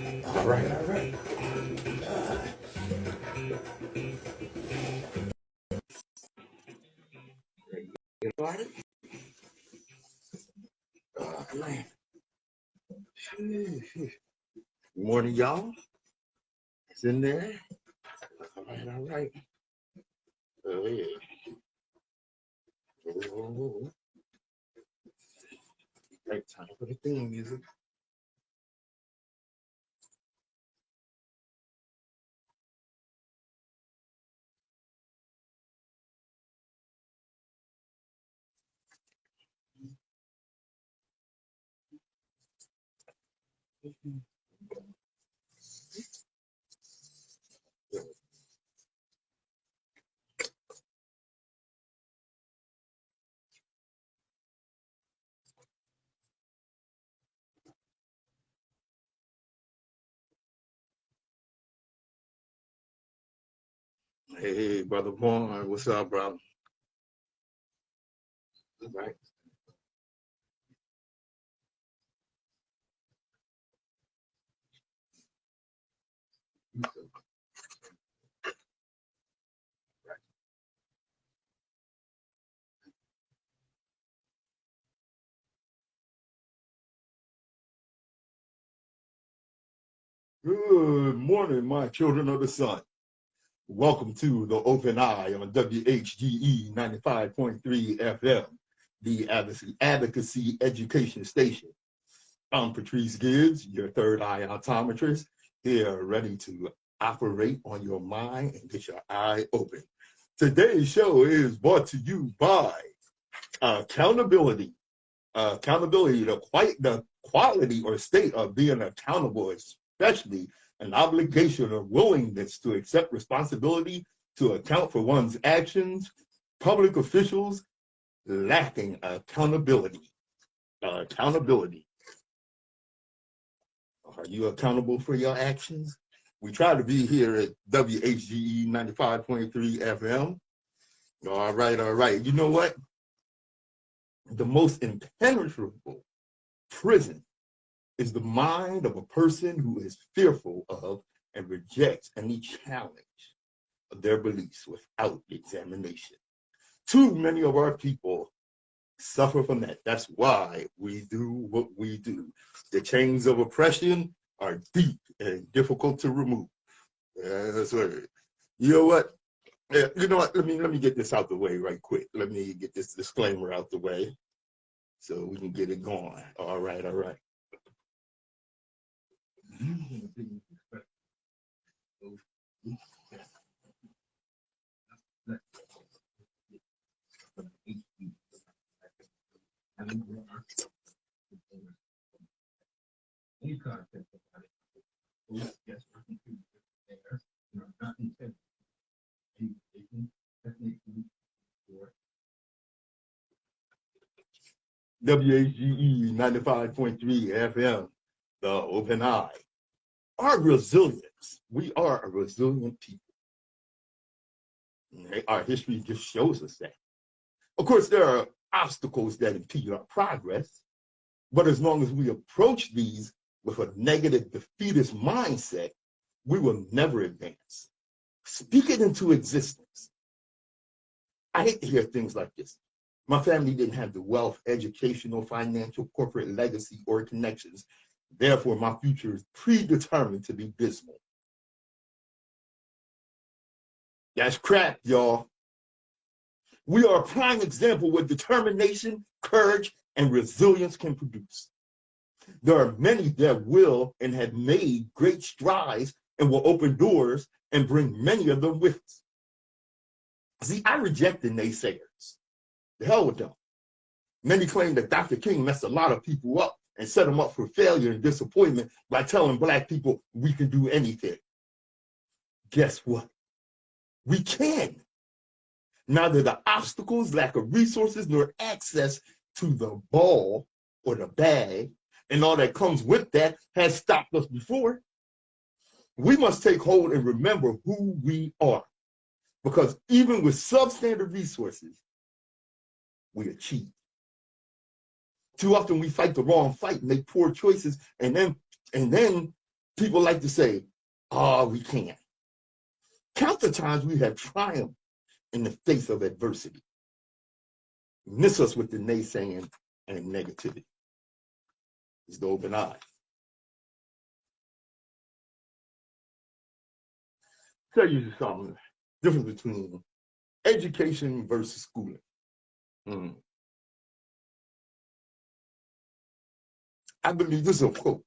All right, all right. Get started. Man. Good morning, y'all. It's in there. All right, all right. Oh, yeah. Oh, right time for the theme music. Hey, brother Vaughn, what's up, brother? All right. Good morning, my children of the sun. Welcome to the Open Eye on WHGE 95.3 FM, the Advocacy Education Station. I'm Patrice Gibbs, your third eye optometrist, here ready to operate on your mind and get your eye open. Today's show is brought to you by accountability. Accountability, the quality or state of being accountable, especially an obligation or willingness to accept responsibility to account for one's actions. Public officials lacking accountability. Accountability. Are you accountable for your actions? We try to be here at WHGE 95.3 FM. All right, all right. You know what? The most impenetrable prison is the mind of a person who is fearful of and rejects any challenge of their beliefs without examination. Too many of our people suffer from that. That's why we do what we do. The chains of oppression are deep and difficult to remove. That's right. You know what? You know what? Let me get this out the way right quick. Let me get this disclaimer out the way so we can get it going. All right, all right. WHGE 95.3 FM, the Open Eye. Our resilience. We are a resilient people. Our history just shows us that. Of course, there are obstacles that impede our progress, but as long as we approach these with a negative defeatist mindset, we will never advance. Speak it into existence. I hate to hear things like this. My family didn't have the wealth, educational, financial, corporate legacy, or connections. Therefore, my future is predetermined to be dismal. That's crap, y'all. We are a prime example of what determination, courage, and resilience can produce. There are many that will and have made great strides and will open doors and bring many of them with us. See, I reject the naysayers. The hell with them. Many claim that Dr. King messed a lot of people up and set them up for failure and disappointment by telling Black people we can do anything. Guess what? We can. Neither the obstacles, lack of resources, nor access to the ball or the bag and all that comes with that has stopped us before. We must take hold and remember who we are, because even with substandard resources, we achieve. Too often we fight the wrong fight, make poor choices, and then People like to say, oh, we can't. Count the times we have triumphed in the face of adversity. Miss us with the naysaying and negativity. It's the open eye. Tell you something, difference between education versus schooling. I believe, this is a quote,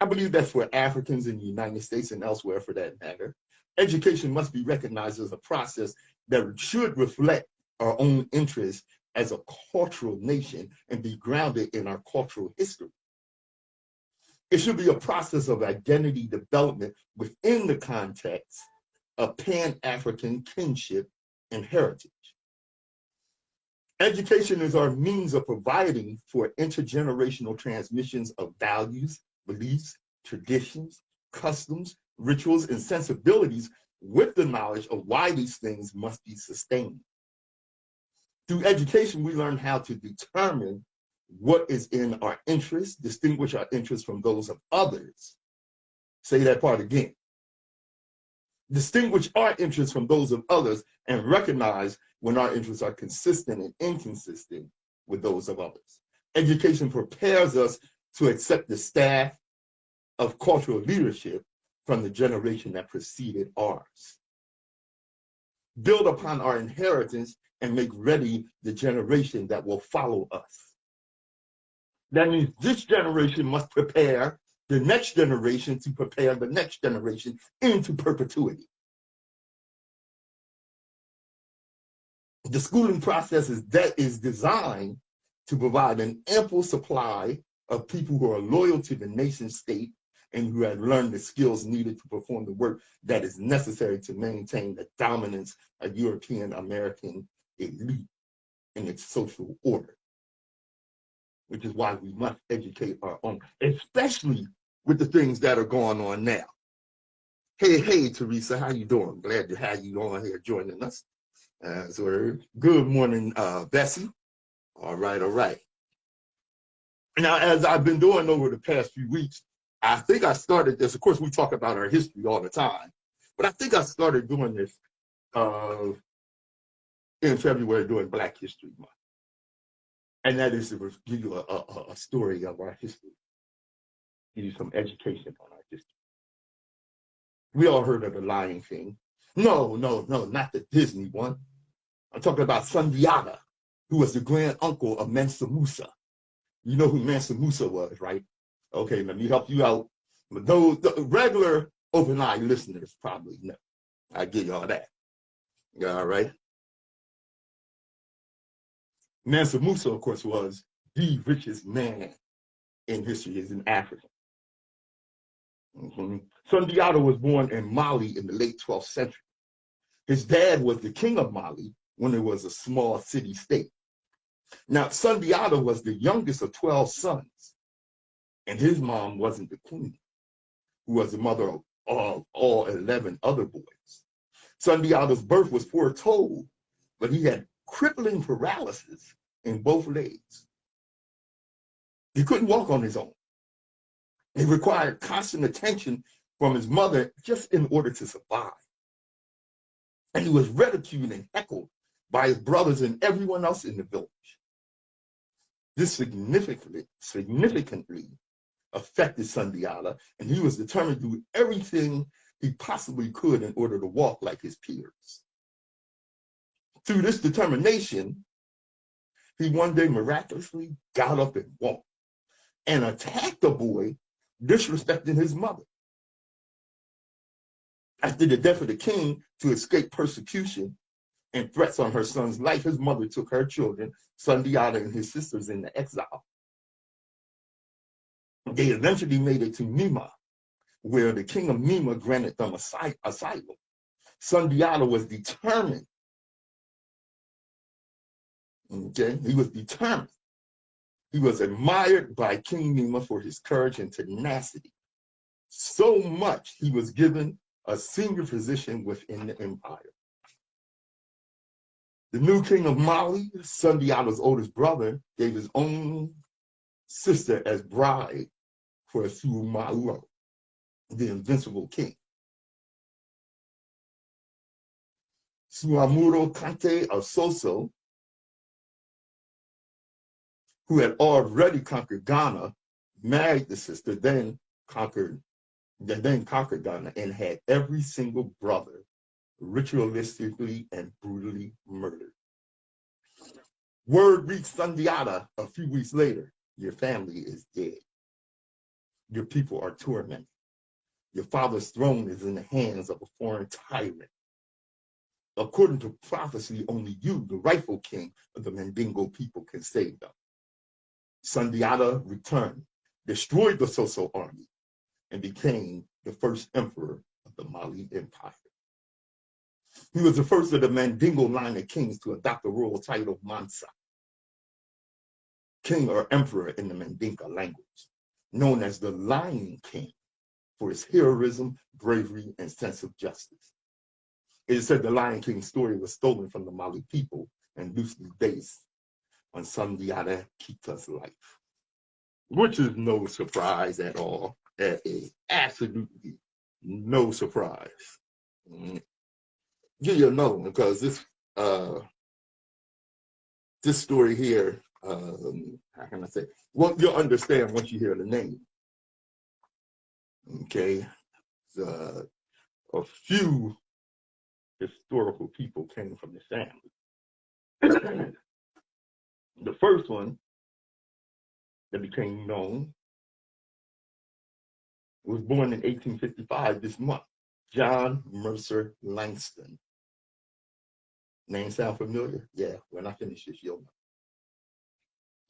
I believe that for Africans in the United States and elsewhere for that matter, education must be recognized as a process that should reflect our own interests as a cultural nation and be grounded in our cultural history. It should be a process of identity development within the context of Pan-African kinship and heritage. Education is our means of providing for intergenerational transmissions of values, beliefs, traditions, customs, rituals, and sensibilities with the knowledge of why these things must be sustained. Through education, we learn how to determine what is in our interest, distinguish our interests from those of others. Say that part again. Distinguish our interests from those of others and recognize when our interests are consistent and inconsistent with those of others. Education prepares us to accept the staff of cultural leadership from the generation that preceded ours. Build upon our inheritance and make ready the generation that will follow us. That means this generation must prepare the next generation to prepare the next generation into perpetuity. The schooling process is designed to provide an ample supply of people who are loyal to the nation state and who have learned the skills needed to perform the work that is necessary to maintain the dominance of European American elite in its social order, which is why we must educate our own, especially with the things that are going on now. Hey, Teresa, how you doing? Glad to have you on here joining us. So good morning, Bessie. All right. Now, as I've been doing over the past few weeks, I think I started this. Of course, we talk about our history all the time, but I think I started doing this in February during Black History Month. And that is to give you a story of our history, give you some education on our history. We all heard of the Lion King. No, not the Disney one. I'm talking about Sundiata, who was the grand uncle of Mansa Musa. You know who Mansa Musa was, right? Okay, let me help you out. But those the regular open eye listeners probably know. I give y'all that. All right. Mansa Musa, of course, was the richest man in history, is an African. Sundiata was born in Mali in the late 12th century. His dad was the king of Mali when it was a small city-state. Now, Sundiata was the youngest of 12 sons, and his mom wasn't the queen, who was the mother of all 11 other boys. Sundiata's birth was foretold, but he had crippling paralysis in both legs. He couldn't walk on his own. He required constant attention from his mother just in order to survive. And he was ridiculed and heckled by his brothers and everyone else in the village. This significantly affected Sundiata, and he was determined to do everything he possibly could in order to walk like his peers. Through this determination, he one day miraculously got up and walked and attacked a boy disrespecting his mother. After the death of the king, to escape persecution and threats on her son's life, his mother took her children, Sundiata and his sisters, into exile. They eventually made it to Nima, where the king of Nima granted them asylum. Sundiata was determined. Okay, he was determined. He was admired by King Nima for his courage and tenacity. So much he was given a senior position within the empire. The new king of Mali, Sundiata's oldest brother, gave his own sister as bride for Sumauro. the invincible king. Suamuro Kante of Soso, who had already conquered Ghana, married the sister, then conquered Ghana, and had every single brother ritualistically and brutally murdered. Word reached Sundiata a few weeks later: your family is dead. Your people are tormented. Your father's throne is in the hands of a foreign tyrant. According to prophecy, only you, the rightful king of the Mandingo people, can save them. Sundiata returned, destroyed the Soso army, and became the first emperor of the Mali Empire. He was the first of the Mandingo line of kings to adopt the royal title Mansa, king or emperor in the Mandinka language, known as the Lion King for his heroism, bravery, and sense of justice. It is said the Lion King's story was stolen from the Mali people and loosely based on Sundiata Keita's life, which is no surprise at all. That is absolutely no surprise. Give you another one, because this story here, how can I say? Well, you'll understand once you hear the name. Okay, a few historical people came from this family. The first one that became known was born in 1855 this month, John Mercer Langston. Name sound familiar? Yeah, when I finish this, you'll know.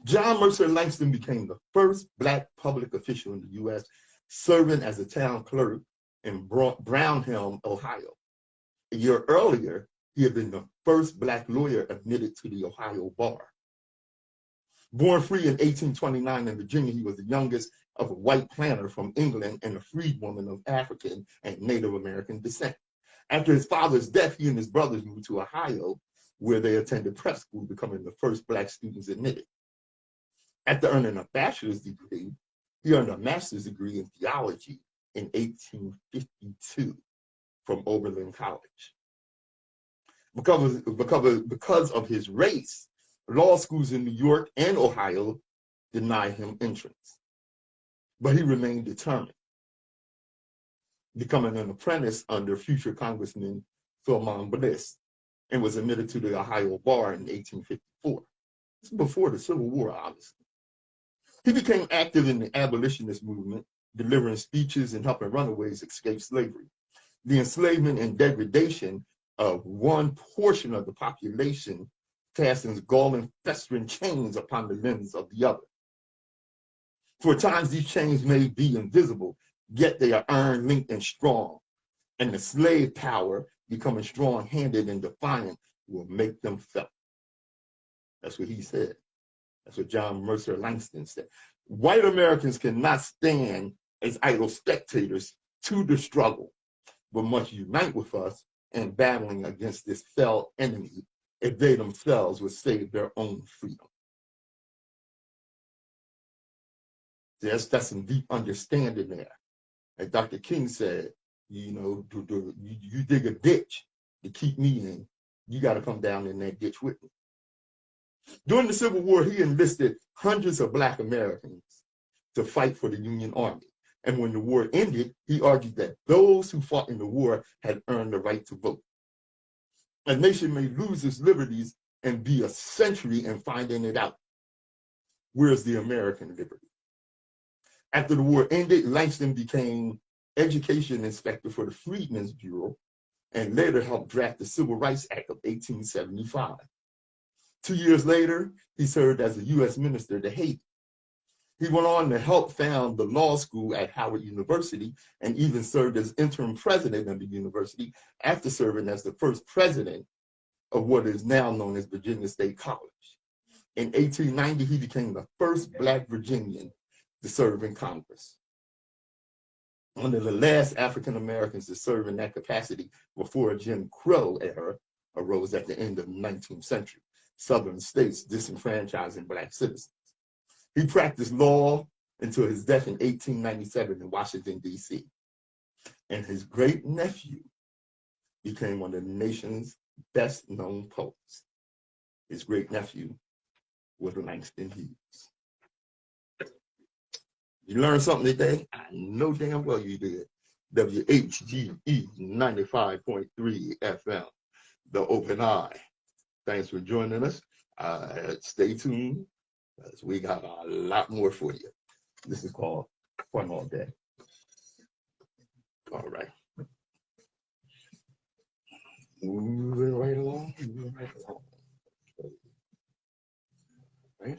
John Mercer Langston became the first Black public official in the U.S., serving as a town clerk in Brownhelm, Ohio. A year earlier, he had been the first Black lawyer admitted to the Ohio bar. Born free in 1829 in Virginia, he was the youngest of a white planter from England and a freedwoman of African and Native American descent. After his father's death, he and his brothers moved to Ohio, where they attended prep school, becoming the first Black students admitted. After earning a bachelor's degree, he earned a master's degree in theology in 1852 from Oberlin College. Because of his race, law schools in New York and Ohio denied him entrance. But he remained determined, becoming an apprentice under future Congressman Philemon Bliss, and was admitted to the Ohio bar in 1854. This is before the Civil War, obviously. He became active in the abolitionist movement, delivering speeches and helping runaways escape slavery. The enslavement and degradation of one portion of the population fastens galling, festering chains upon the limbs of the other. For times these chains may be invisible, yet they are iron linked and strong, and the slave power, becoming strong-handed and defiant, will make them felt. That's what he said. That's what John Mercer Langston said. White Americans cannot stand as idle spectators to the struggle, but must unite with us in battling against this fell enemy if they themselves would save their own freedom. That's some deep understanding there. As Dr. King said, you know, you dig a ditch to keep me in, you got to come down in that ditch with me. During the Civil War, he enlisted hundreds of Black Americans to fight for the Union Army. And when the war ended, he argued that those who fought in the war had earned the right to vote. A nation may lose its liberties and be a century in finding it out. Where's the American liberty? After the war ended, Langston became education inspector for the Freedmen's Bureau and later helped draft the Civil Rights Act of 1875. 2 years later, he served as a U.S. minister to Haiti. He went on to help found the law school at Howard University and even served as interim president of the university after serving as the first president of what is now known as Virginia State College. In 1890, he became the first Black Virginian to serve in Congress. One of the last African Americans to serve in that capacity before a Jim Crow era arose at the end of the 19th century. Southern states disenfranchising Black citizens. He practiced law until his death in 1897 in Washington, D.C. And his great nephew became one of the nation's best known poets. His great nephew was Langston Hughes. You learned something today? I know damn well you did. WHGE 95.3 FM, The Open Eye. Thanks for joining us. Stay tuned, because we got a lot more for you. This is called Fun All Day. All right. Moving right along, Right?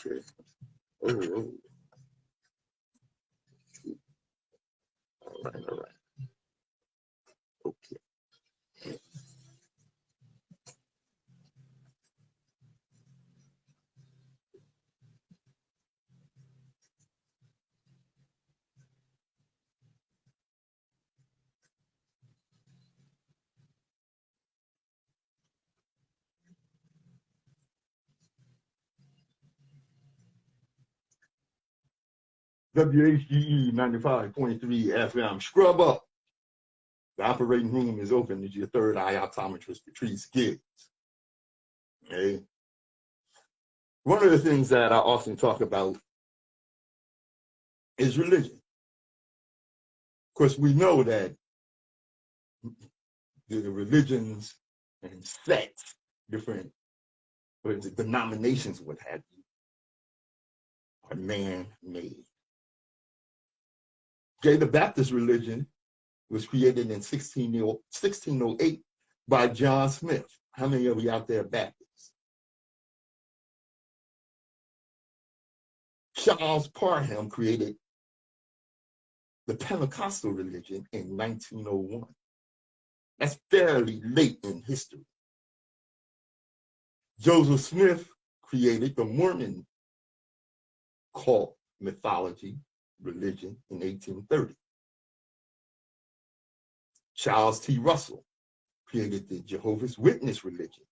Okay. Oh. All right. Okay. WHGE 95.3 FM. Scrub up. The operating room is open. It's your third eye optometrist, Patrice Gibbs. Okay. One of the things that I often talk about is religion. Of course, we know that the religions and sects, different denominations, what have you, are man-made. Okay, the Baptist religion was created in 1608 by John Smith. How many of you out there Baptists? Charles Parham created the Pentecostal religion in 1901. That's fairly late in history. Joseph Smith created the Mormon cult mythology religion in 1830. Charles T. Russell created the Jehovah's Witness religion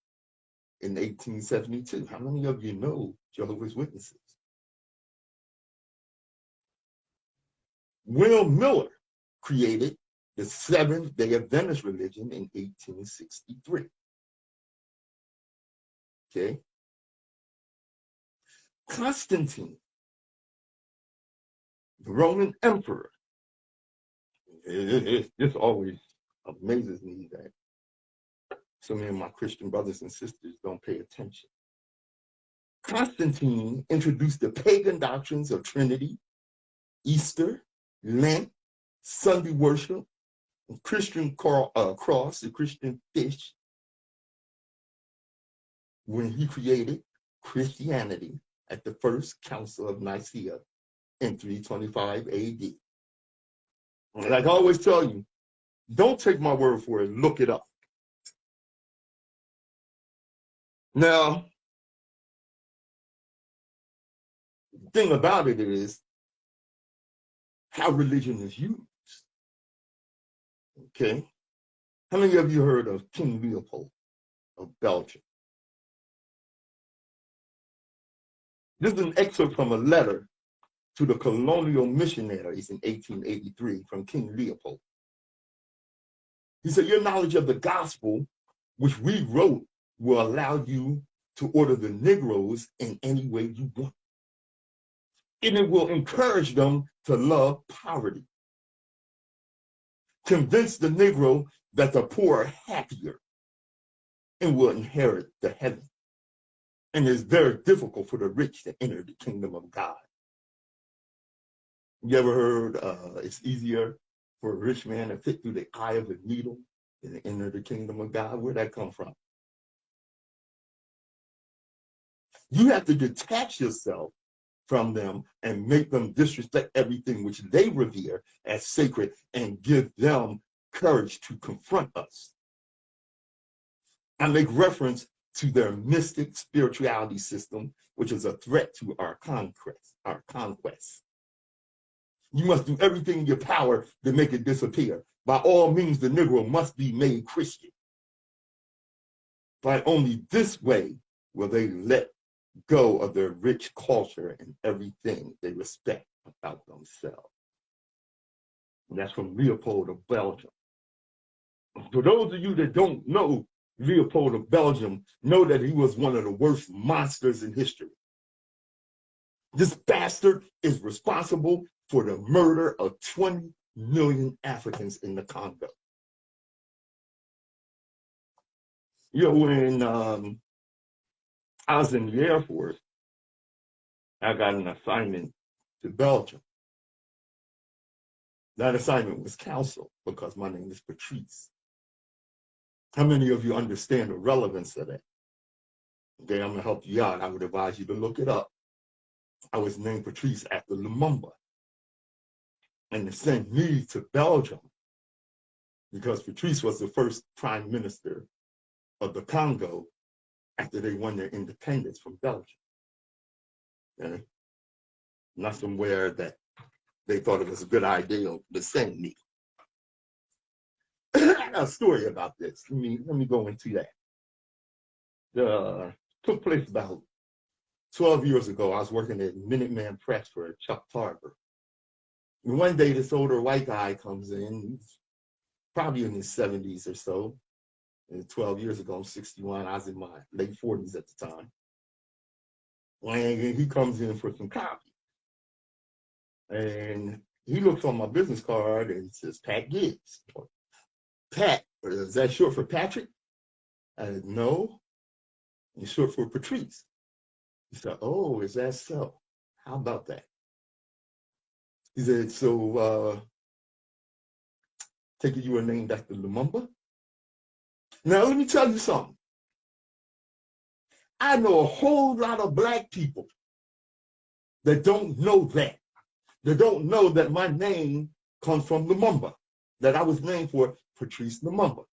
in 1872. How many of you know Jehovah's Witnesses? Will Miller created the Seventh-day Adventist religion in 1863. Okay. Constantine, the Roman emperor. This always amazes me that so many of my Christian brothers and sisters don't pay attention. Constantine introduced the pagan doctrines of Trinity, Easter, Lent, Sunday worship, Christian cross, the Christian fish, when he created Christianity at the First Council of Nicaea in 325 AD. Like I always tell you, don't take my word for it, look it up. Now, the thing about it is how religion is used. Okay? How many of you heard of King Leopold of Belgium? This is an excerpt from a letter to the colonial missionaries in 1883 from King Leopold. He said, your knowledge of the gospel, which we wrote, will allow you to order the Negroes in any way you want. And it will encourage them to love poverty. Convince the Negro that the poor are happier and will inherit the heaven. And it's very difficult for the rich to enter the kingdom of God. You ever heard it's easier for a rich man to fit through the eye of a needle than to enter the kingdom of God? Where'd that come from? You have to detach yourself from them and make them disrespect everything which they revere as sacred and give them courage to confront us. I make reference to their mystic spirituality system, which is a threat to our conquest. You must do everything in your power to make it disappear. By all means, the Negro must be made Christian. But only this way will they let go of their rich culture and everything they respect about themselves. And that's from Leopold of Belgium. For those of you that don't know Leopold of Belgium, know that he was one of the worst monsters in history. This bastard is responsible for the murder of 20 million Africans in the Congo. You know, when I was in the Air Force, I got an assignment to Belgium. That assignment was counsel because my name is Patrice. How many of you understand the relevance of that? Okay, I'm gonna help you out. I would advise you to look it up. I was named Patrice after Lumumba. And they sent me to Belgium because Patrice was the first prime minister of the Congo after they won their independence from Belgium. Okay? Not somewhere that they thought it was a good idea to send me. I got a story about this. Let me go into that. Took place about 12 years ago. I was working at Minuteman Press for Chuck Tarver. And one day, this older white guy comes in, he's probably in his 70s or so. And 12 years ago, I'm 61. I was in my late 40s at the time. And he comes in for some coffee. And he looks on my business card and says, Pat Gibbs. Pat, is that short for Patrick? I said, no, it's short for Patrice. He said, oh, is that so? How about that? He said, so take it you were named after Lumumba? Now, let me tell you something. I know a whole lot of Black people that don't know that. They don't know that my name comes from Lumumba, that I was named for Patrice Lumumba,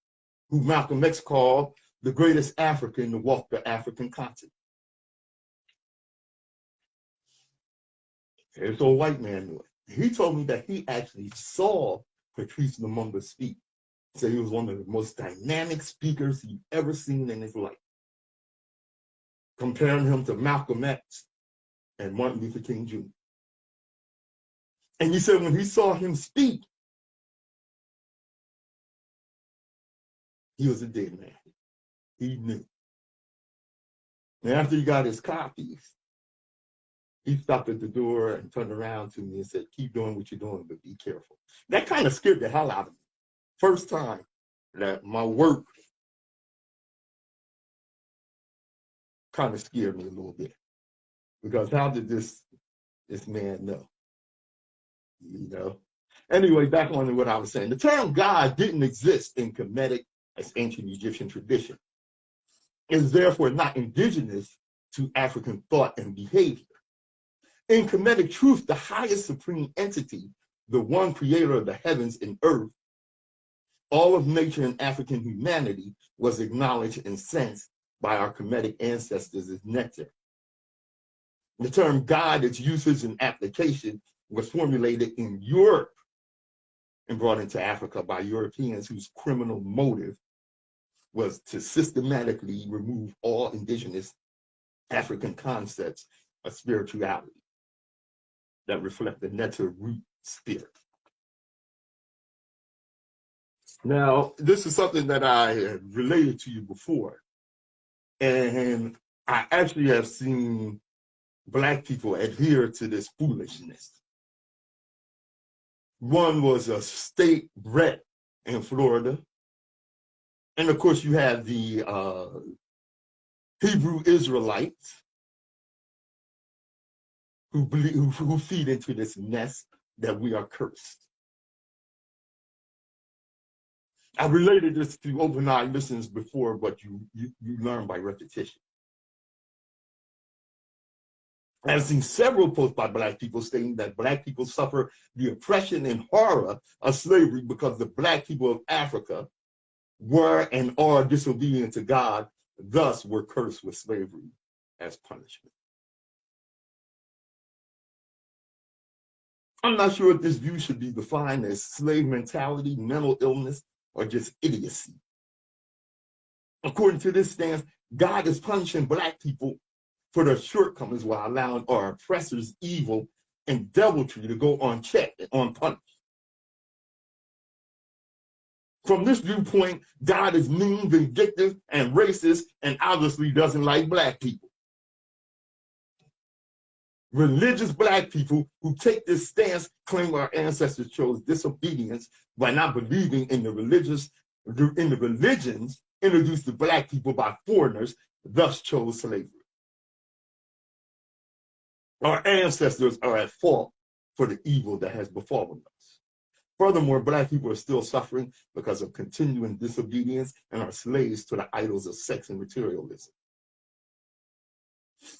who Malcolm X called the greatest African to walk the African continent. This old white man knew it. He told me that he actually saw Patrice Lumumba speak. He said he was one of the most dynamic speakers he'd ever seen in his life, comparing him to Malcolm X and Martin Luther King Jr. And he said when he saw him speak, he was a dead man. He knew. And after he got his copies, he stopped at the door and turned around to me and said, keep doing what you're doing, but be careful. That kind of scared the hell out of me. First time that my work kind of scared me a little bit. Because how did this man know? You know? Anyway, back on to what I was saying. The term God didn't exist in Kemetic as ancient Egyptian tradition. It is therefore not indigenous to African thought and behavior. In Kemetic truth, the highest supreme entity, the one creator of the heavens and earth, all of nature and African humanity was acknowledged and sensed by our Kemetic ancestors as nectar. The term God, its usage and application, was formulated in Europe and brought into Africa by Europeans whose criminal motive was to systematically remove all indigenous African concepts of spirituality that reflect the nectar root spirit. Now, this is something that I had related to you before, and I actually have seen Black people adhere to this foolishness. One was a state rep in Florida, and of course you have the Hebrew Israelites who feed into this nest that we are cursed. I related this to open-eyed listeners before, but you learn by repetition. I've seen several posts by Black people stating that Black people suffer the oppression and horror of slavery because the Black people of Africa were and are disobedient to God, thus were cursed with slavery as punishment. I'm not sure if this view should be defined as slave mentality, mental illness, or just idiocy. According to this stance, God is punishing Black people for their shortcomings while allowing our oppressors' evil and deviltry to go unchecked and unpunished. From this viewpoint, God is mean, vindictive, and racist, and obviously doesn't like Black people. Religious Black people who take this stance claim our ancestors chose disobedience by not believing in the religions introduced to Black people by foreigners, thus chose slavery. Our ancestors are at fault for the evil that has befallen us. Furthermore, Black people are still suffering because of continuing disobedience and are slaves to the idols of sex and materialism.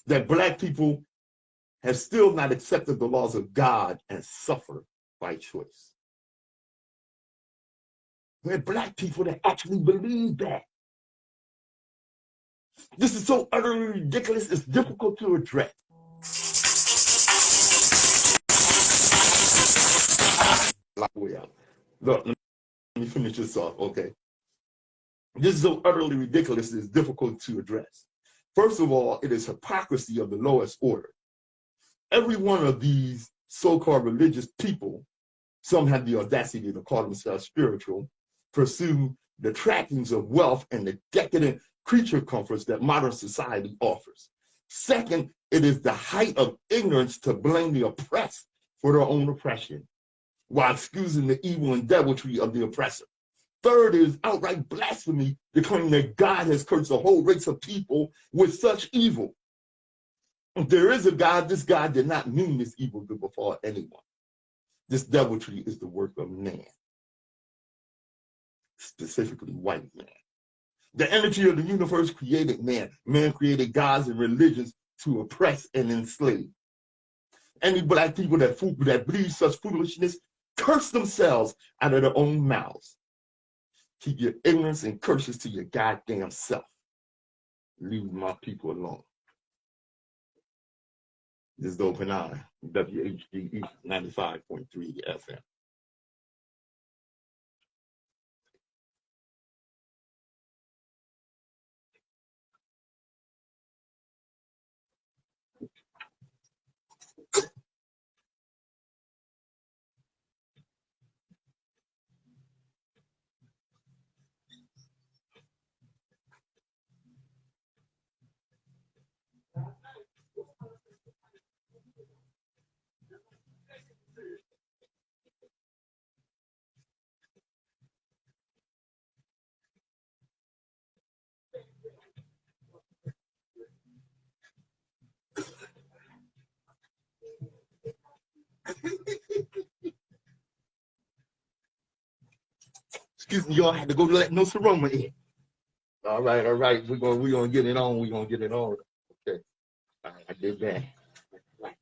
That Black people have still not accepted the laws of God and suffer by choice. There are Black people that actually believe that. This is so utterly ridiculous, it's difficult to address. Look, let me finish this off, okay? This is so utterly ridiculous, it's difficult to address. First of all, it is hypocrisy of the lowest order. Every one of these so-called religious people, some have the audacity to call themselves spiritual, pursue the trappings of wealth and the decadent creature comforts that modern society offers. Second, it is the height of ignorance to blame the oppressed for their own oppression, while excusing the evil and deviltry of the oppressor. Third is outright blasphemy to claim that God has cursed a whole race of people with such evil. If there is a God, this God did not mean this evil to befall anyone. This deviltry is the work of man, specifically white man. The energy of the universe created man. Man created gods and religions to oppress and enslave. Any Black people that believe such foolishness curse themselves out of their own mouths. Keep your ignorance and curses to your goddamn self. Leave my people alone. This is Open Eye, WHGE 95.3 FM. Excuse me, y'all, had to go let Nsoromma in. All right. We're gonna get it on. Okay. All right, I did that. Right.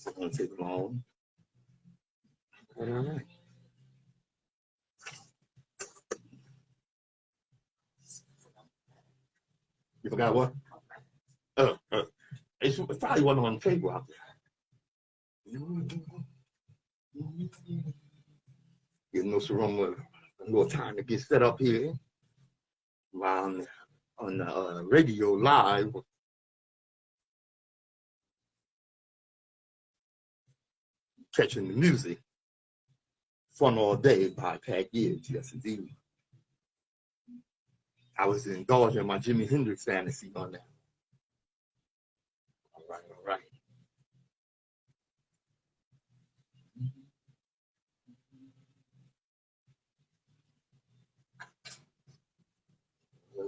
It's gonna take long. All right. You forgot what? It's probably wasn't on the table out there. Give Nsoromma a little time to get set up here while on the radio live. Catching the music. Fun All Day by Pat Gibbs, yes indeed. I was indulging my Jimi Hendrix fantasy on that. All right.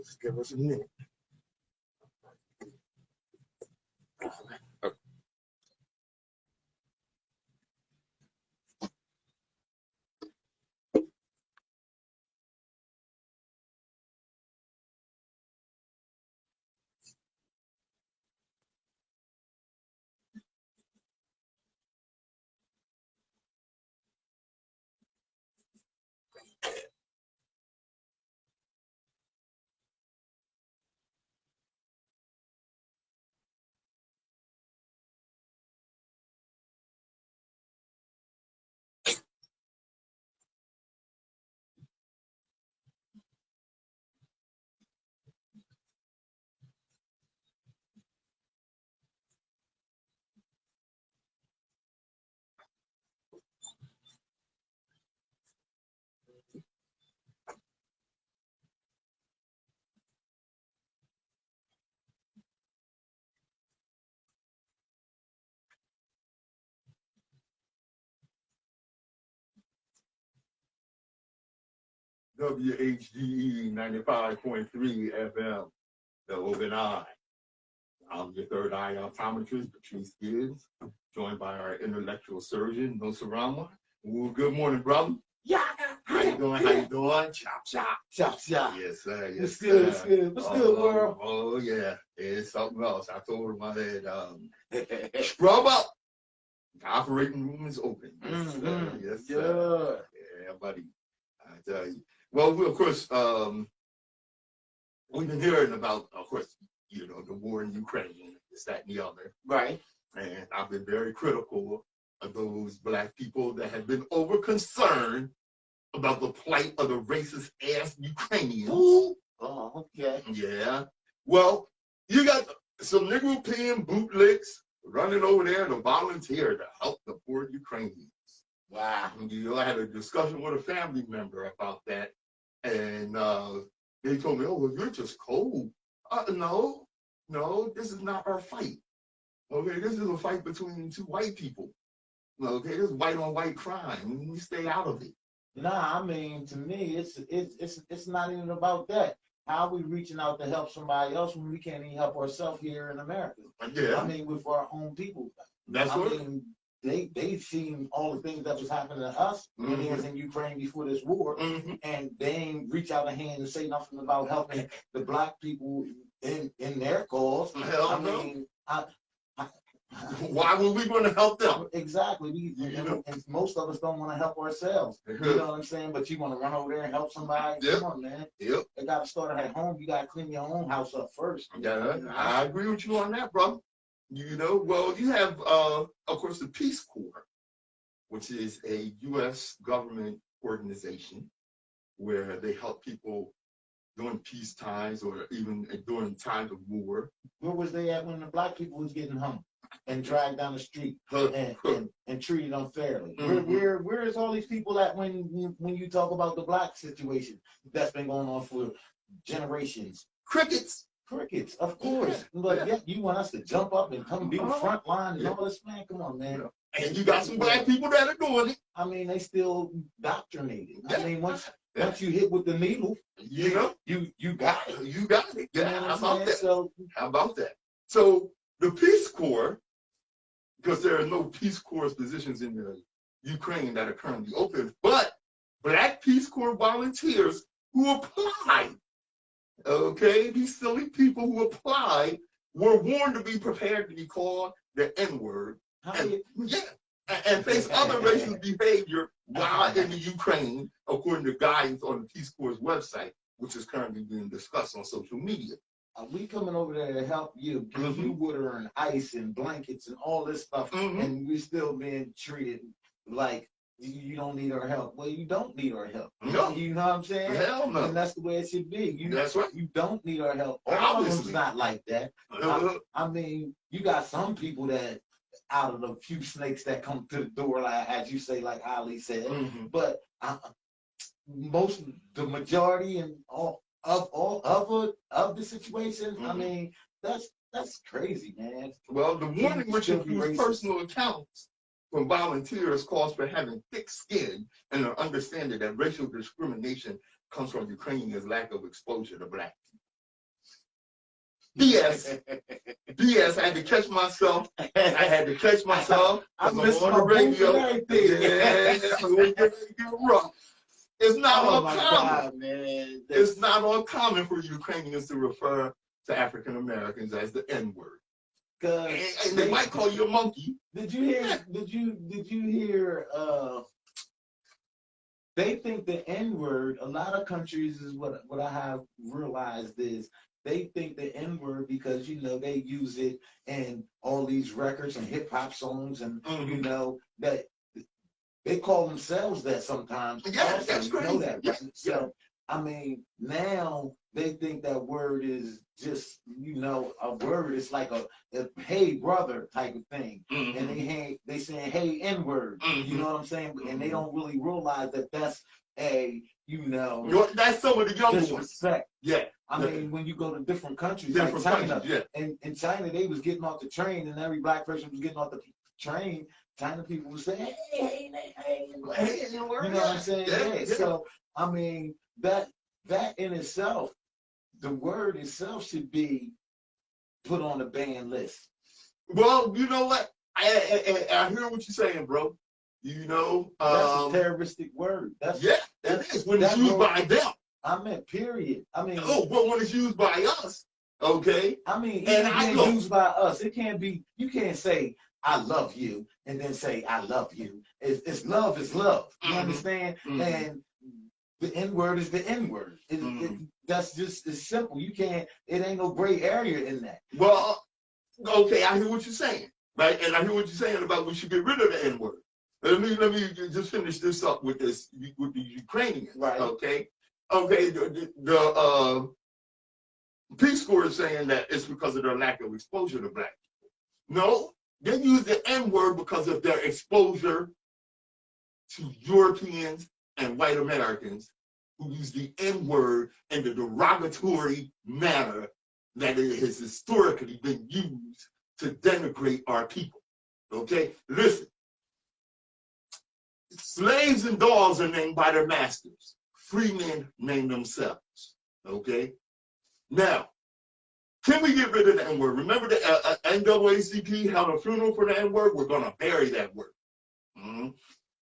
Just give us a minute. WHGE 95.3 FM, the open eye. I'm your third eye optometrist, Patrice Gibbs, joined by our intellectual surgeon, Nsoromma. Well, good morning, brother. Yeah. How you doing? How you doing? Chop, chop, chop, chop. Yes, sir. Yes, What's good? What's good? What's good, world? Oh, yeah. It's something else. I told him I had scrub up. The operating room is open. Yes, sir. Yes, sir. Yeah, buddy. I tell you. Well, we, of course, we've been hearing about, of course, you know, the war in Ukraine, this, that, and the other. Right. And I've been very critical of those Black people that have been over concerned about the plight of the racist ass Ukrainians. Ooh. Oh, okay. Yeah. Well, you got some nigger paying bootlicks running over there to volunteer to help the poor Ukrainians. Wow. You know, I had a discussion with a family member about that, and they told me, "Oh, well, you're just cold." No, this is not our fight. Okay, this is a fight between two white people. Okay, this is white on white crime. We stay out of it. Nah, I mean, to me, it's not even about that. How are we reaching out to help somebody else when we can't even help ourselves here in America? Yeah, I mean, with our own people. That's I what. mean, they've seen all the things that was happening to us when they was in Ukraine before this war, and they ain't reach out a hand and say nothing about helping the Black people in their cause. Hell no. Why would we want to help them? Exactly. And most of us don't want to help ourselves. You know what I'm saying? But you want to run over there and help somebody. Yep. Come on, man. Yep. It got to start at home. You got to clean your own house up first. Yeah, I agree with you on that, brother. You know, well, you have, of course, the Peace Corps, which is a U.S. government organization where they help people during peace times or even during times of war. Where was they at when the Black people was getting hung and dragged down the street and treated unfairly? Where is all these people at when you talk about the Black situation that's been going on for generations? Crickets, of course. But yeah, you want us to jump up and come be the front line and all this, man? Come on, man. And you got some Black people that are doing it. I mean, they still indoctrinated. I mean, once you hit with the needle, you got it. You got it. Yeah. How about that? How about that? So the Peace Corps, because there are no Peace Corps positions in the Ukraine that are currently open, but Black Peace Corps volunteers who apply. Okay, these silly people who apply were warned to be prepared to be called the N-word and face other racist behavior while in the Ukraine, according to guidance on the Peace Corps' website, which is currently being discussed on social media. We coming over there to help you, give you water and ice and blankets and all this stuff, and we're still being treated like you don't need our help. Well, you don't need our help. No. You know what I'm saying? Hell no. And that's the way it should be. That's right. You don't need our help. All of them's not like that. I mean, you got some people that out of the few snakes that come to the door, like as you say, like Ali said, but the majority and all of the situation, I mean, that's crazy, man. Well, the warning, which includes personal accounts from volunteers, calls for having thick skin and an understanding that racial discrimination comes from Ukrainians' lack of exposure to Black people. BS. BS. I had to catch myself. I had to catch myself. I missed on my the radio. and everything. Yeah, it get rough. It's not uncommon. God, man. It's not uncommon for Ukrainians to refer to African Americans as the N-word. And they might call you a monkey. Did you hear? Did you hear? They think the N-word. A lot of countries is what I have realized is they think the N-word because they use it in all these records and hip hop songs and that they call themselves that sometimes. Yeah, also, that's crazy. That, right? So I mean, now they think that word is just a word. It's like a hey brother type of thing, and they saying hey N-word. You know what I'm saying? And they don't really realize that that's a that's some of the younger disrespect. Yeah. I mean, when you go to different countries like China, and in China they was getting off the train, and every black person was getting off the train. China people would say, hey, you know what I'm saying? Yeah. So I mean that in itself, the word itself should be put on the ban list. Well, you know what? I hear what you're saying, bro. That's a terroristic word. It is when it's used by them. I meant period. I mean, but when it's used by us, okay. I mean, even used by us, it can't be. You can't say I love you and then say I love you. It's love is love. You understand? And the N-word is the N-word. That's just it's simple. You can't. It ain't no gray area in that. Well, okay, I hear what you're saying, right? And I hear what you're saying about we should get rid of the N-word. Let me just finish this up with the Ukrainians, right? Okay. The Peace Corps is saying that it's because of their lack of exposure to black people. No, they use the N-word because of their exposure to Europeans and white Americans who use the N-word in the derogatory manner that it has historically been used to denigrate our people. Okay? Listen. Slaves and dogs are named by their masters. Free men name themselves. Okay? Now, can we get rid of the N-word? Remember the NAACP held a funeral for the N-word? We're going to bury that word.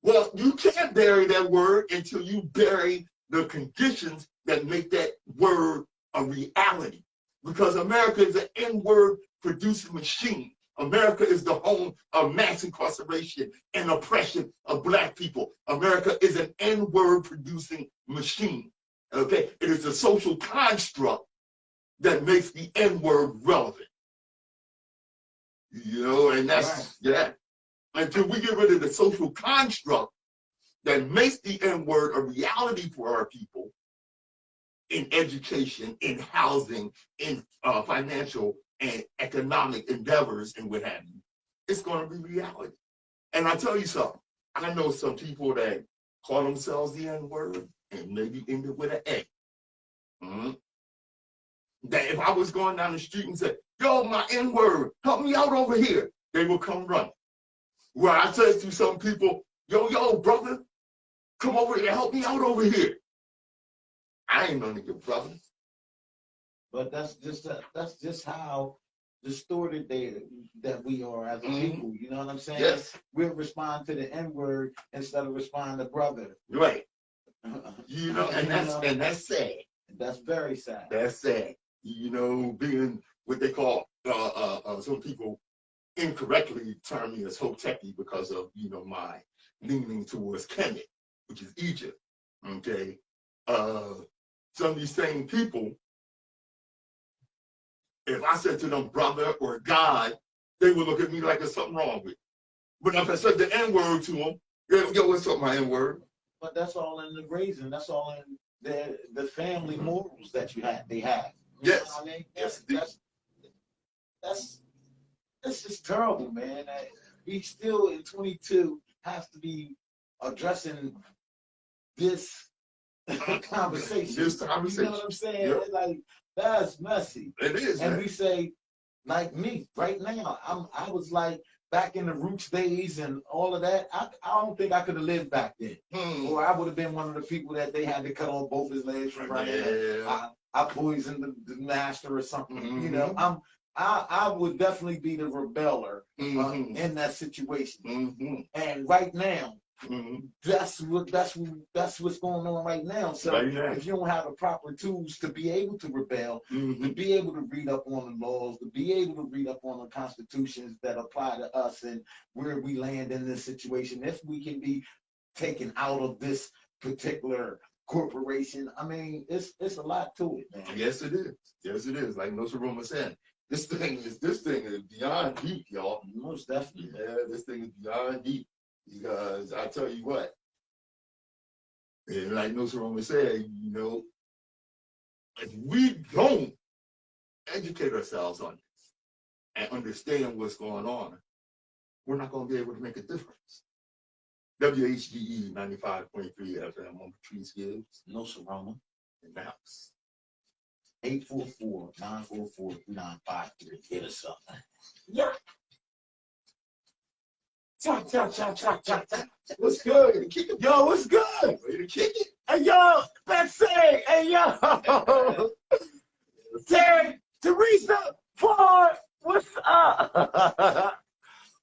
Well, you can't bury that word until you bury the conditions that make that word a reality. Because America is an N-word producing machine. America is the home of mass incarceration and oppression of black people. America is an N-word producing machine. Okay? It is a social construct that makes the N-word relevant. And that's, Until we get rid of the social construct that makes the N-word a reality for our people in education, in housing, in financial and economic endeavors and what have you, it's going to be reality. And I tell you something, I know some people that call themselves the N-word and maybe end it with an A. That if I was going down the street and said, yo, my N-word, help me out over here, they will come running. Where I said to some people, yo, brother, come over here, help me out over here. I ain't none of your brothers. But that's just how distorted that we are as a people. You know what I'm saying? Yes. We'll respond to the N-word instead of respond to brother. Right. And that's sad. That's very sad. That's sad. Being what they call some people incorrectly term me as Hoteki because of my leaning towards Kemet, which is Egypt. Okay. Some of these same people, if I said to them brother or God, they would look at me like there's something wrong with it. But if I said the N-word to them, yo, what's up, my N-word? But that's all in the grazing. That's all in the family morals that they have. You yes. know what I mean? That's just terrible, man. We still in 22 have to be addressing this conversation. This conversation. You know what I'm saying? Yep. Like, that's messy. It is. And man. we say, like me, right now, I was like back in the Roots days and all of that. I don't think I could have lived back then. Or I would have been one of the people that they had to cut off both his legs from right now. I poisoned the master or something. Mm-hmm. You know, I would definitely be the rebeller Mm-hmm. in that situation. Mm-hmm. And right now, Mm-hmm. that's what's going on right now. So Right now. if you don't have the proper tools to be able to rebel, Mm-hmm. to be able to read up on the laws, to be able to read up on the constitutions that apply to us and where we land in this situation, if we can be taken out of this particular corporation, I mean, it's a lot to it, man. Yes, it is. Yes, it is. Like Nsoromma said, this thing is beyond deep, y'all. Most definitely. Yeah, this thing is beyond deep. Because I tell you what, and like Nsoromma said, you know, if we don't educate ourselves on this and understand what's going on, we're not going to be able to make a difference. WHGE 95.3 FM on Patrice Gibbs. Nsoromma. In the house. 844-944-3953. Hit us up. Yeah. Cha, cha, cha, cha, cha, cha. What's good? Yo, what's good? Ready to kick it? Hey, yo, let's say, hey, yo. Terry, Teresa, Ford, what's up?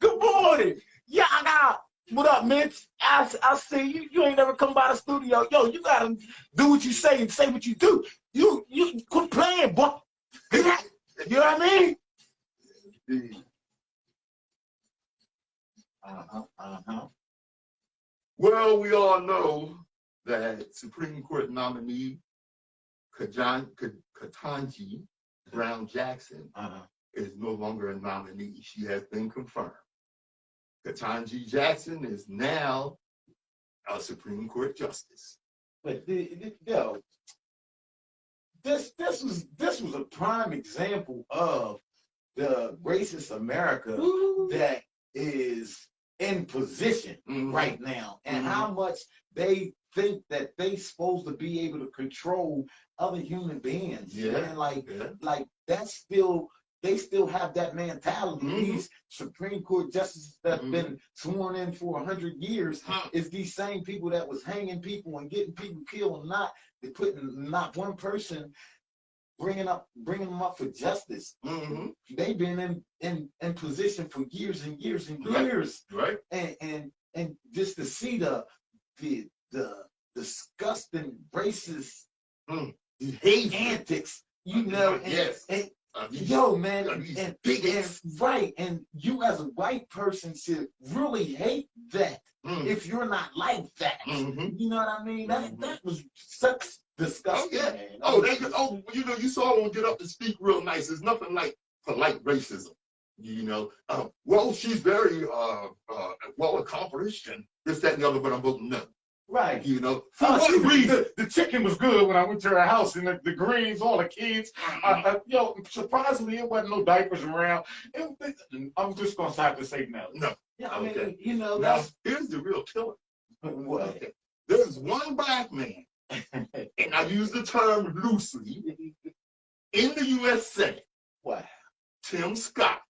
Good morning. Yeah, what up, Mitch? I see you. You ain't never come by the studio. Yo, you gotta do what you say and say what you do. You quit playing, boy. You know what I mean? Well, we all know that Supreme Court nominee Ketanji Brown Jackson is no longer a nominee. She has been confirmed. Ketanji Jackson is now a Supreme Court justice. But yo, this was a prime example of the racist America that is in position right now, and how much they think that they supposed to be able to control other human beings. Yeah, man. Like that's still. They still have that mentality. These Supreme Court justices that have been sworn in for 100 years is these same people that was hanging people and getting people killed, and they're putting not one person bringing them up for justice. They've been in position for years and years and years. Right. And just to see the disgusting racist antics, you know. Yo, man, and right, and you as a white person should really hate that if you're not like that. You know what I mean? That was such disgusting. Oh, yeah. You know, you saw them get up and speak real nice. It's nothing like polite racism. You know, well, she's very well accomplished and this, that, and the other, but I'm voting no. Right. You know, for what reason? The chicken was good when I went to her house, and the greens, all the kids. Yo, surprisingly, it wasn't no diapers around. I'm just going to have to say no. No. Yeah, I mean, you know, now, here's the real killer. What? Okay. There's one black man, and I use the term loosely, in the U.S. Senate. What? Tim Scott.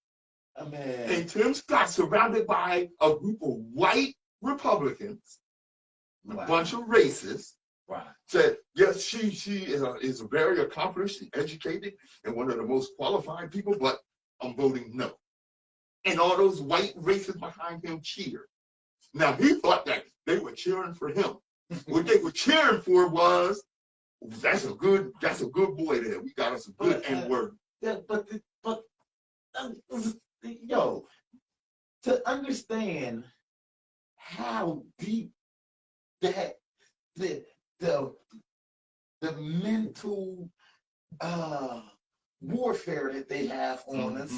Man. And Tim Scott, surrounded by a group of white Republicans, a bunch of racists, said, yes, she is very accomplished and educated and one of the most qualified people, but I'm voting no. And all those white racists behind him cheered. Now, he thought that they were cheering for him. What they were cheering for was, that's a good boy there. We got us a good N-word. But yo, to understand how deep that the mental warfare that they have on us,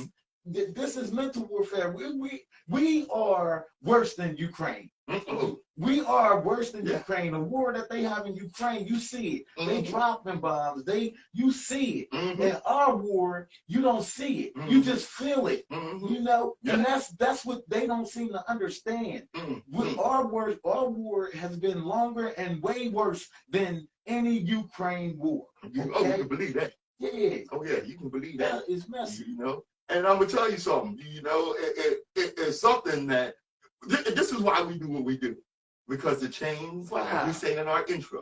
this is mental warfare. We are worse than Ukraine. We are worse than Ukraine. The war that they have in Ukraine, you see it. They dropping bombs. You see it. In our war, you don't see it. You just feel it. You know, and that's what they don't seem to understand. With our war has been longer and way worse than any Ukraine war. Oh, you can believe that. Yeah. Oh yeah, you can believe that. That is messy. You know, and I'm gonna tell you something. You know, it's something that this is why we do what we do, because the chains, like we say in our intro,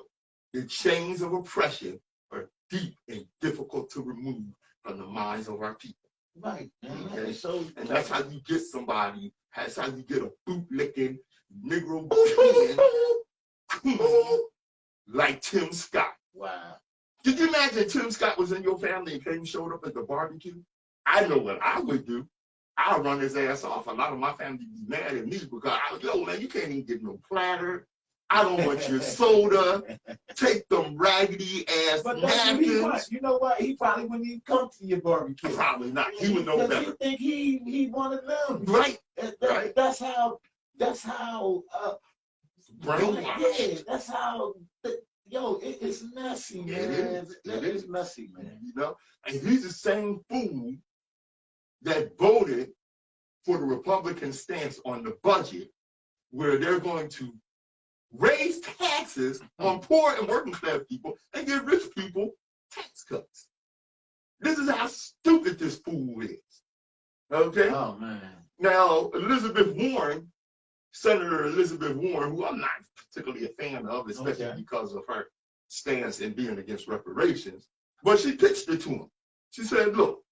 the chains of oppression are deep and difficult to remove from the minds of our people. Right. Okay? So, And that's how you get somebody, that's how you get a bootlicking Negro king like Tim Scott. wow. Did you imagine Tim Scott was in your family and came showed up at the barbecue? I know what I would do. I'll run his ass off. A lot of my family be mad at me because yo, man, you can't even get no platter. I don't want your soda. Take them raggedy ass But that's what he napkins. wants. You know what? He probably wouldn't even come to your barbecue. Probably not. He would know better. He think he one of them. Right. Right. That's how Brainwashed. yeah, that's how it's messy, man. It is messy, man. You know? And he's the same fool that voted for the Republican stance on the budget, where they're going to raise taxes on poor and working class people and give rich people tax cuts. This is how stupid this fool is. Okay? Oh, man. Now, Senator Elizabeth Warren, who I'm not particularly a fan of, especially because of her stance in being against reparations, but she pitched it to him. She said, look,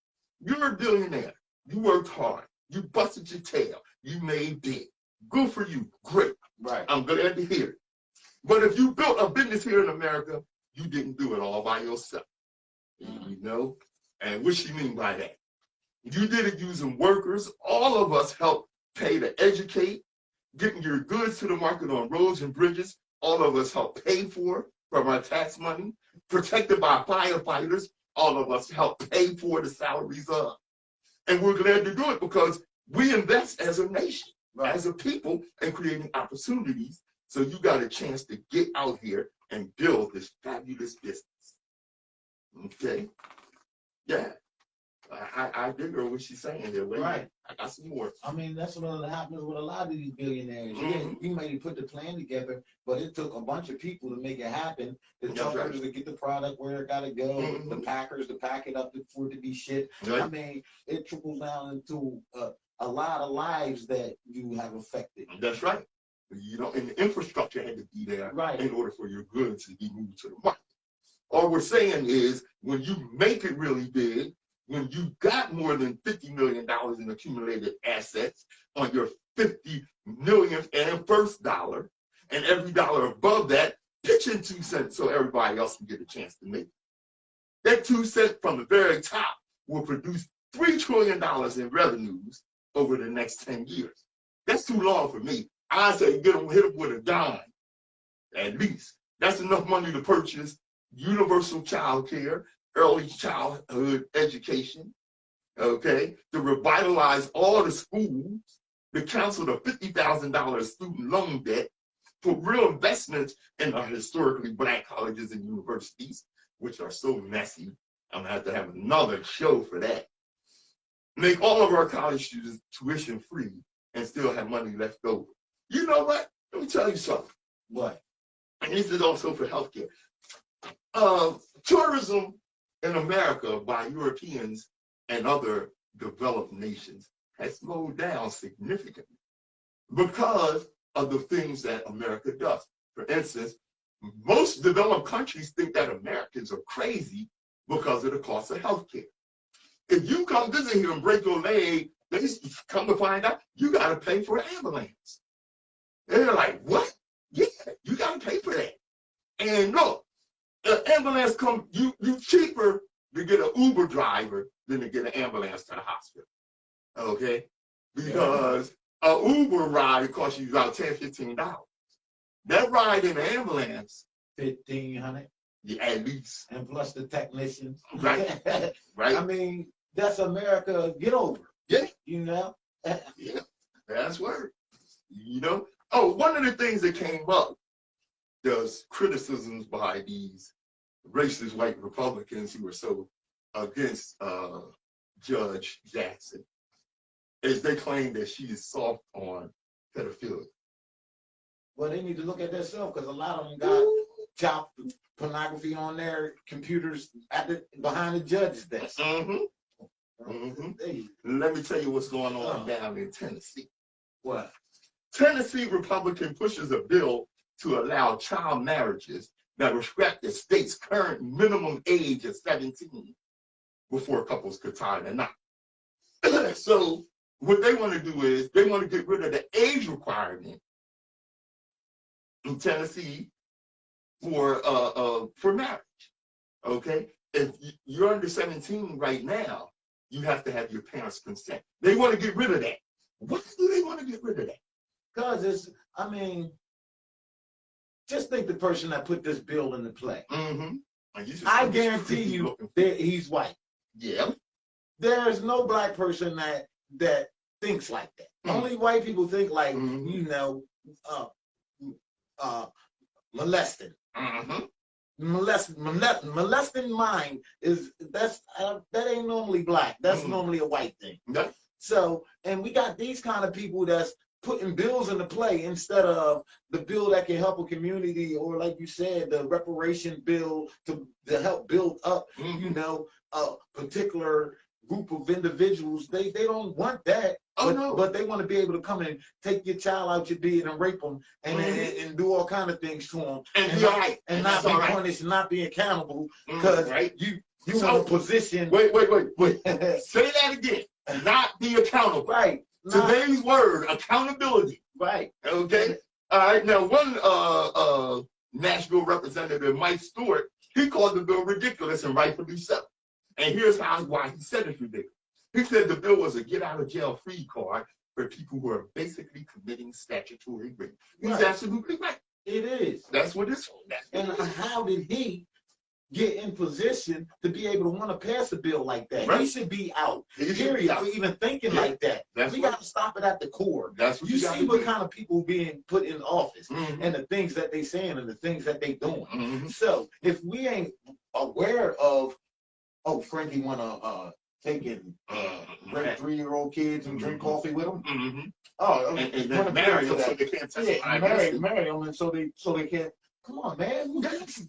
you're a billionaire. You worked hard. You busted your tail. You made big. Good for you. Great. Right. I'm glad to hear it. But if you built a business here in America, you didn't do it all by yourself. You know? And what she mean by that? You did it using workers. All of us helped pay to educate, getting your goods to the market on roads and bridges. All of us helped pay for from our tax money. Protected by firefighters. All of us helped pay for the salaries of. And we're glad to do it because we invest as a nation, as a people, in creating opportunities. So you got a chance to get out here and build this fabulous business. Okay? Yeah. I dig her what she's saying here. Wait, right. I got some more. I mean, that's what happens with a lot of these billionaires. Yeah, you may put the plan together, but it took a bunch of people to make it happen. The truckers to get the product where it got to go, the packers to pack it up for it to be shipped. Right. I mean, it trickles down into a lot of lives that you have affected. That's right. You know, and the infrastructure had to be there in order for your goods to be moved to the market. All we're saying is when you make it really big, when you got more than $50 million in accumulated assets on your 50 millionth and first dollar, and every dollar above that, pitch in 2 cents so everybody else can get a chance to make it. That 2 cents from the very top will produce $3 trillion in revenues over the next 10 years. That's too long for me. I say hit them with a dime, at least. That's enough money to purchase universal child care, early childhood education, okay, to revitalize all the schools, to cancel the $50,000 student loan debt, put real investments in our historically Black colleges and universities, which are so messy. I'm gonna have to have another show for that. Make all of our college students tuition free and still have money left over. You know what? Let me tell you something. What? And this is also for healthcare. Tourism in America by Europeans and other developed nations has slowed down significantly because of the things that America does. For instance, most developed countries think that Americans are crazy because of the cost of healthcare. If you come visit here and break your leg, they come to find out you got to pay for an ambulance. They're like, what? Yeah, you got to pay for that. And look, an ambulance you cheaper to get an Uber driver than to get an ambulance to the hospital. Okay? Because an Uber ride costs you about $10, $15. That ride in an ambulance, $1,500. Yeah, at least. And plus the technicians. Right. Right. I mean, that's America. Get over. Yeah. You know? Yeah. That's word. You know? Oh, one of the things that came up, there's criticisms by these racist white Republicans who were so against Judge Jackson, is they claim that she is soft on pedophilia. Well, they need to look at themselves because a lot of them got child pornography on their computers behind the judge's desk. Let me tell you what's going on down in Tennessee. What? Tennessee Republican pushes a bill to allow child marriages that respect the state's current minimum age of 17 before couples could tie the knot. So what they want to do is they want to get rid of the age requirement in Tennessee for marriage. Okay, if you're under 17 right now, you have to have your parents' consent. They want to get rid of that. Why do they want to get rid of that? Because it's, I mean, just think the person that put this bill into play. I guarantee you that he's white. Yeah. There's no black person that thinks like that. Only white people think like, you know, molesting. Molesting mind is that ain't normally black. That's normally a white thing. Yeah. So, and we got these kind of people that's putting bills into play instead of the bill that can help a community, or like you said, the reparation bill to help build up, you know, a particular group of individuals. They don't want that. But they want to be able to come and take your child out your bed and rape them and do all kind of things to them and not be punished and not be accountable because you want a position. Wait. Say that again. Not be accountable. Right. Today's word, accountability. Right. Okay. All right. Now, one Nashville representative, Mike Stewart, he called the bill ridiculous and rightfully so. And here's why he said it's ridiculous. He said the bill was a get-out-of-jail-free card for people who are basically committing statutory rape. He's absolutely right. It is. That's what it's. And how did he get in position to be able to want to pass a bill like that? Right. He should be out. Period. For even thinking like that. We got to stop it at the core. That's what you see what kind of people being put in office and the things that they saying and the things that they doing. So if we ain't aware of, Frankie wanna take it, bring 3-year-old kids and drink coffee with them. And then marry them so they can't testify. Marry them and so they can't. Come on, man.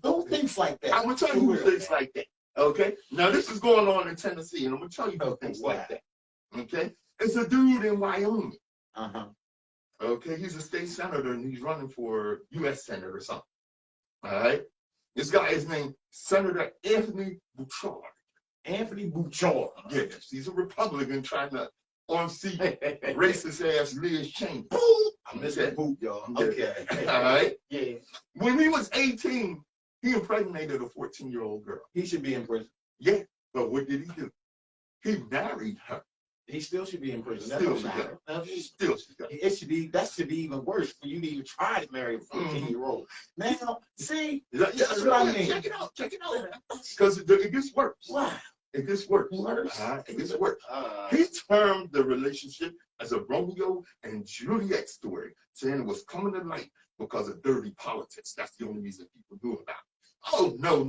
Don't think like that. I'm gonna tell you who thinks like that. Okay. Now this is going on in Tennessee, and I'm gonna tell you who thinks like that. Okay. It's a dude in Wyoming. Okay. He's a state senator and he's running for U.S. Senate or something. All right. This guy is named Senator Anthony Bouchard. Anthony Bouchard. Yes, he's a Republican trying to unseat racist ass Liz Cheney. I missed that boot, y'all. Okay. All right. Yeah. When he was 18, he impregnated a 14-year-old girl. He should be in prison. Yeah, but what did he do? He married her. He still should be in prison. Still should go. That should be even worse for you to even try to marry a 14-year-old. Now, see, that's what I mean. Check it out. Because it gets worse. Wow. It gets worse. It gets worse. He termed the relationship as a Romeo and Juliet story, saying it was coming to light because of dirty politics. That's the only reason people knew about it. Oh, no,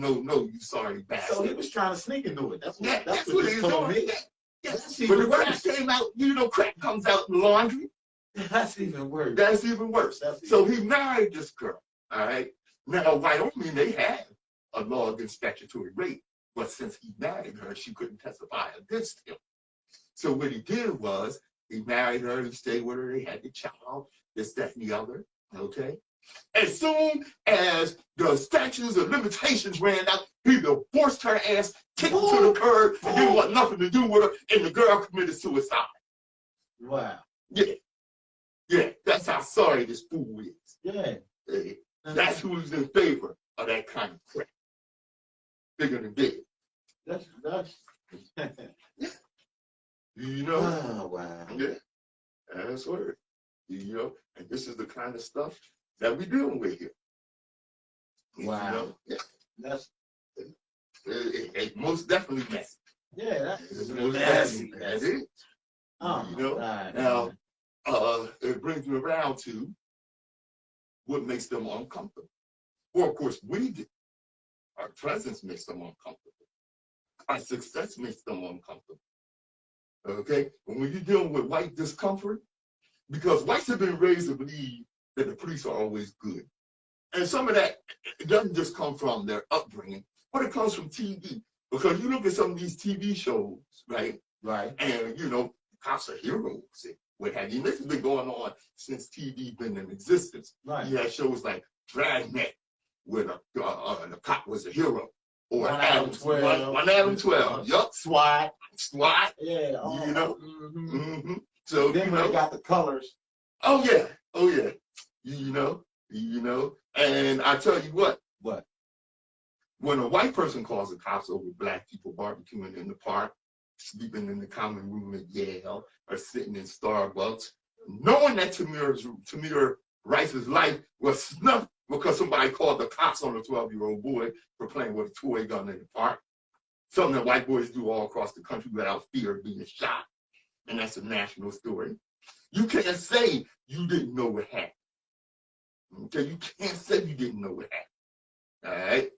you sorry bastard. So he was trying to sneak into it. That's what he he was told doing. me. Yes. When the crack came out, crack comes out in laundry. That's even worse. That's even worse. So he married this girl. All right. Now, Wyoming, they have a law against statutory rape, but since he married her, she couldn't testify against him. So what he did was he married her, he stayed with her, they had the child, this, that, and the other. Okay. As soon as the statutes of limitations ran out, he divorced her ass, kicked her to the curb, and didn't want nothing to do with her, and the girl committed suicide. Wow. Yeah, that's how sorry this fool is. Yeah. That's who's in favor of that kind of crap. Bigger than big. That's You know? Oh, wow. Yeah. That's word. You know, and this is the kind of stuff that we're dealing with here. Wow. You know? Yeah. That's it most definitely messy. Yeah, that's messy. That's it. Oh, you know? God. Now, it brings me around to what makes them uncomfortable. Well, of course, we do. Our presence makes them uncomfortable. Our success makes them uncomfortable. Okay? And when you're dealing with white discomfort, because whites have been raised to believe that the police are always good. And some of that, it doesn't just come from their upbringing, but it comes from TV. Because you look at some of these TV shows, right? Right. And, cops are heroes and what have you. And this has been going on since TV been in existence. Right. You had shows like Dragnet, where the cop was a hero. Or One Adam 12. One Adam 12. Yup. SWAT. SWAT. Yeah. You know. Mm-hmm. So then when they got the colors. Oh yeah. Oh yeah. You know. And I tell you what. When a white person calls the cops over black people barbecuing in the park, sleeping in the common room at Yale, or sitting in Starbucks, knowing that Tamir Rice's life was snuffed because somebody called the cops on a 12-year-old boy for playing with a toy gun in the park, something that white boys do all across the country without fear of being shot, and that's a national story. You can't say you didn't know what happened. Okay, you can't say you didn't know what happened. All right.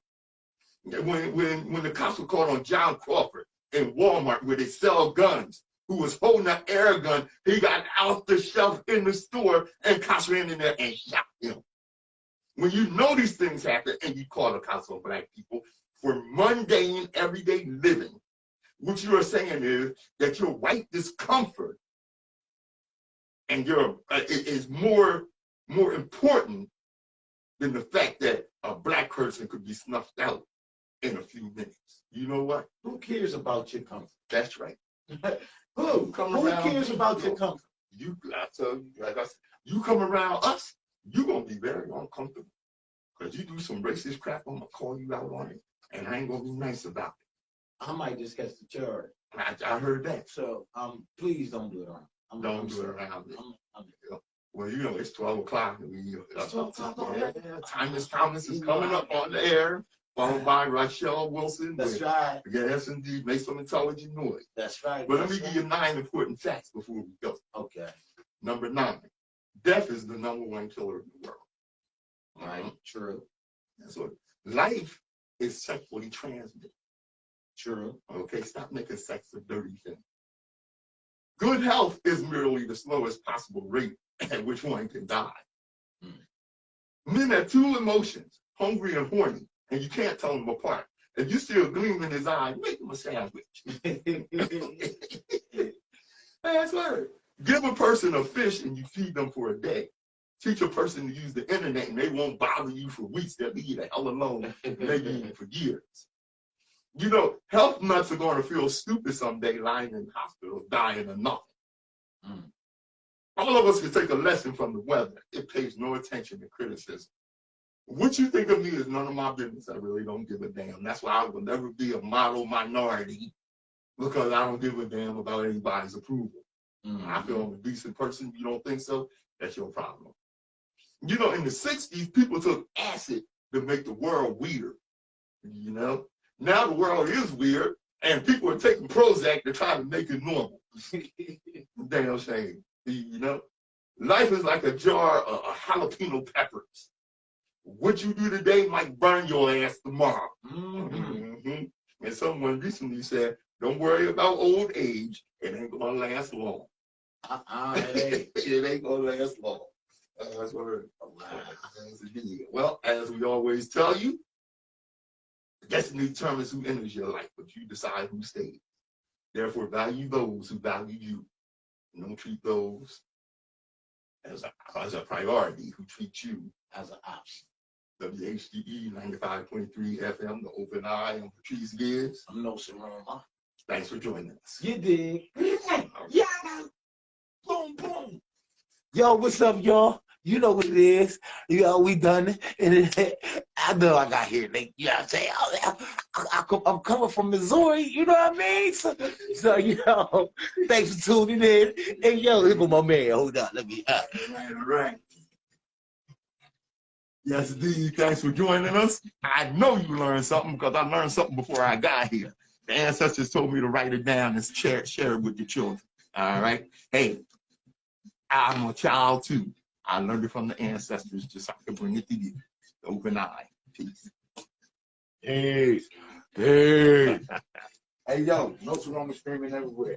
When the cops were called on John Crawford in Walmart where they sell guns, who was holding an air gun, he got out the shelf in the store and cops ran in there and shot him. When you know these things happen and you call the cops on black people for mundane, everyday living, what you are saying is that your white discomfort and is more important than the fact that a black person could be snuffed out in a few minutes. You know what? Who cares about your comfort? That's right. Who cares about your comfort? I tell you, like I said, you come around us, you're gonna be very uncomfortable. Because you do some racist crap, I'm gonna call you out on it, and I ain't gonna be nice about it. I might just catch the charge. I heard that. So please don't do it on. Don't do it around me. Well, you know, it's 12 o'clock. It's 12 o'clock already. Timeless Thomas is coming up on the air, followed by Rachel Wilson. That's right. Yes, indeed. Make some intelligent noise. That's right. But let me give you 9 important facts before we go. Okay. Number 9, death is the #1 killer in the world. Right. True. So life is sexually transmitted. True. Okay, stop making sex a dirty thing. Good health is merely the slowest possible rate at which one can die. Men have 2 emotions, hungry and horny, and you can't tell them apart. If you see a gleam in his eye, make him a sandwich. That's right. Give a person a fish and you feed them for a day. Teach a person to use the internet and they won't bother you for weeks. They'll leave you the hell alone, maybe even for years. You know, health nuts are going to feel stupid someday lying in the hospital, dying of nothing. All of us can take a lesson from the weather. It pays no attention to criticism. What you think of me is none of my business. I really don't give a damn. That's why I will never be a model minority, because I don't give a damn about anybody's approval. I feel I'm a decent person. You don't think so? That's your problem. You know, in the 60s, people took acid to make the world weird. You know? Now the world is weird, and people are taking Prozac to try to make it normal. Damn shame. You know? Life is like a jar of jalapeno peppers. What you do today might burn your ass tomorrow. And someone recently said, don't worry about old age. It ain't going to last long. It ain't going to last long. That's what it is. Well, as we always tell you, destiny determines who enters your life, but you decide who stays. Therefore, value those who value you. And don't treat those as a priority who treat you as an option. WHGE 95.3 FM, the Open Eye. I'm Patrice Gibbs. I'm Nsoromma. Thanks for joining us. You dig? Yeah. Boom, boom. Yo, what's up, y'all? You know what it is. Yo, we done it. And I know I got here late. You know what I'm saying? I'm coming from Missouri. You know what I mean? So you know, thanks for tuning in. Hey, yo, here go my man. Hold on. Let me. All right. Yes, indeed. Thanks for joining us. I know you learned something because I learned something before I got here. The ancestors told me to write it down and share it with your children. All right? Hey, I'm a child too. I learned it from the ancestors just so I can bring it to you. Open eye. Peace. Hey. Hey, yo, Nsoromma streaming everywhere.